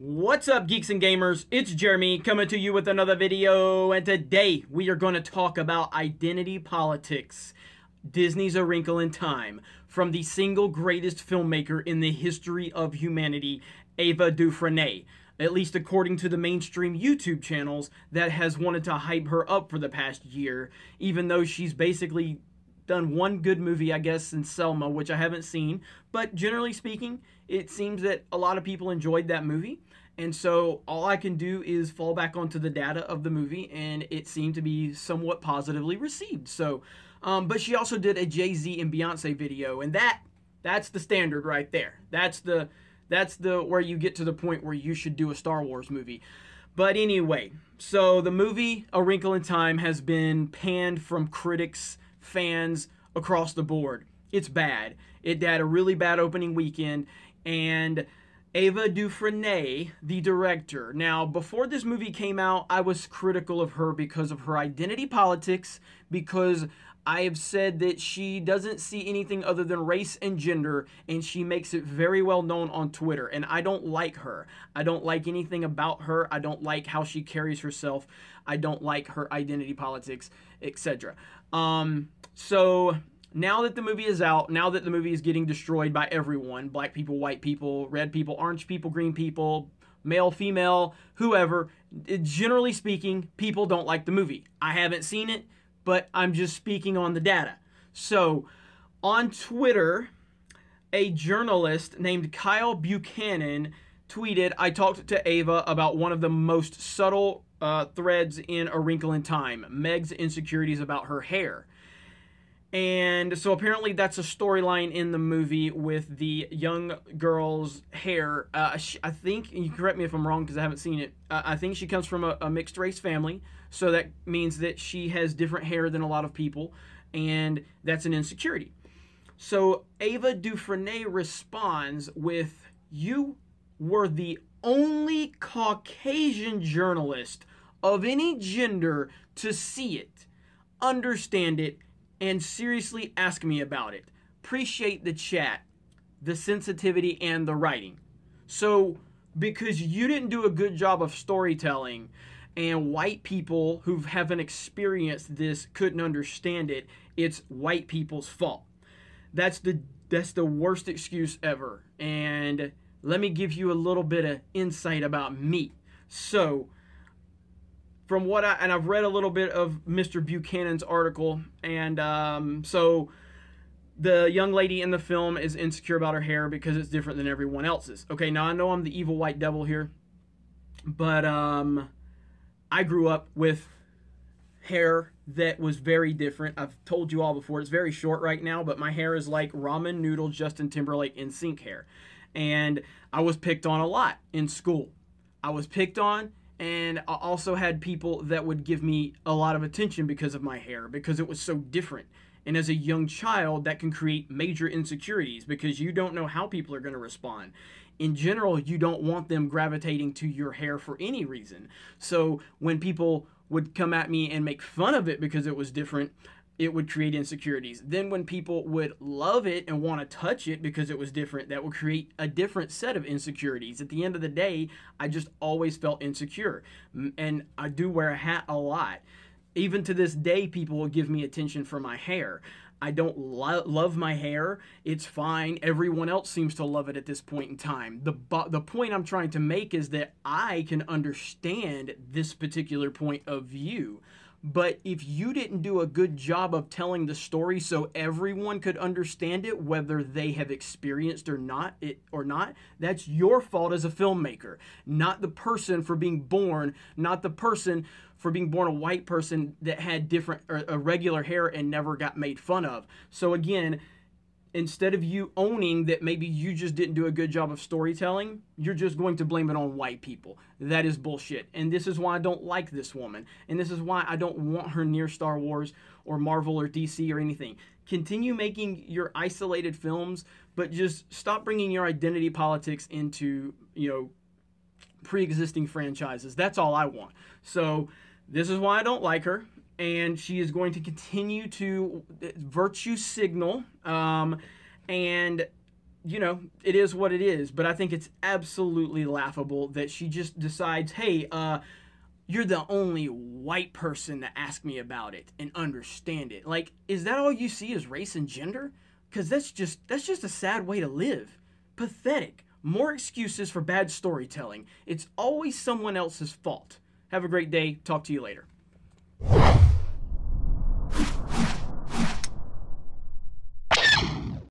What's up, geeks and gamers? It's Jeremy coming to you with another video, and today we are going to talk about identity politics. Disney's A Wrinkle in Time, from the single greatest filmmaker in the history of humanity, Ava DuVernay, at least according to the mainstream YouTube channels that has wanted to hype her up for the past year, even though she's basically done one good movie, I guess, in Selma, which I haven't seen. But generally speaking, it seems that a lot of people enjoyed that movie. And so all I can do is fall back onto the data of the movie, and it seemed to be somewhat positively received. So, but she also did a Jay-Z and Beyonce video, and that's the standard right there. That's the where you get to the point where you should do a Star Wars movie. But anyway, so the movie A Wrinkle in Time has been panned from critics, fans across the board. It's bad. It had a really bad opening weekend, and Ava DuVernay, the director. Now, before this movie came out, I was critical of her because of her identity politics, because I have said that she doesn't see anything other than race and gender, and she makes it very well known on Twitter, and I don't like her. I don't like anything about her. I don't like how she carries herself. I don't like her identity politics, etc. So now that the movie is out, now that the movie is getting destroyed by everyone, black people, white people, red people, orange people, green people, male, female, whoever, generally speaking, people don't like the movie. I haven't seen it, but I'm just speaking on the data. So on Twitter, a journalist named Kyle Buchanan tweeted, "I talked to Ava about one of the most subtle threads in A Wrinkle in Time, Meg's insecurities about her hair." And so apparently that's a storyline in the movie with the young girl's hair. I think, and you correct me if I'm wrong because I haven't seen it, I think she comes from a mixed race family. So that means that she has different hair than a lot of people. And that's an insecurity. So Ava DuVernay responds with, "You were the only Caucasian journalist of any gender to see it, understand it, and seriously ask me about it. Appreciate the chat, the sensitivity, and the writing." So, because you didn't do a good job of storytelling, and white people who haven't experienced this couldn't understand it, it's white people's fault. That's the worst excuse ever. And let me give you a little bit of insight about me. So, from what I've read a little bit of Mr. Buchanan's article, and so the young lady in the film is insecure about her hair because it's different than everyone else's. Okay, now I know I'm the evil white devil here, but I grew up with hair that was very different. I've told you all before, it's very short right now, but my hair is like ramen noodle Justin Timberlake in sync hair. And I was picked on a lot in school. I was picked on, and I also had people that would give me a lot of attention because of my hair, because it was so different. And as a young child, that can create major insecurities because you don't know how people are going to respond. In general, you don't want them gravitating to your hair for any reason. So when people would come at me and make fun of it because it was different, it would create insecurities. Then when people would love it and want to touch it because it was different, that would create a different set of insecurities. At the end of the day, I just always felt insecure. And I do wear a hat a lot. Even to this day, people will give me attention for my hair. I don't love my hair. It's fine. Everyone else seems to love it at this point in time. The point I'm trying to make is that I can understand this particular point of view. But if you didn't do a good job of telling the story so everyone could understand it, whether they have experienced or not, that's your fault as a filmmaker, not the person for being born, not the person for being born a white person that had different or irregular hair and never got made fun of. So again, instead of you owning that maybe you just didn't do a good job of storytelling, you're just going to blame it on white people. That is bullshit. And this is why I don't like this woman. And this is why I don't want her near Star Wars or Marvel or DC or anything. Continue making your isolated films, but just stop bringing your identity politics into, pre-existing franchises. That's all I want. So this is why I don't like her. And she is going to continue to virtue signal and it is what it is. But I think it's absolutely laughable that she just decides, hey, you're the only white person to ask me about it and understand it. Like, is that all you see is race and gender? Because that's just a sad way to live. Pathetic. More excuses for bad storytelling. It's always someone else's fault. Have a great day. Talk to you later.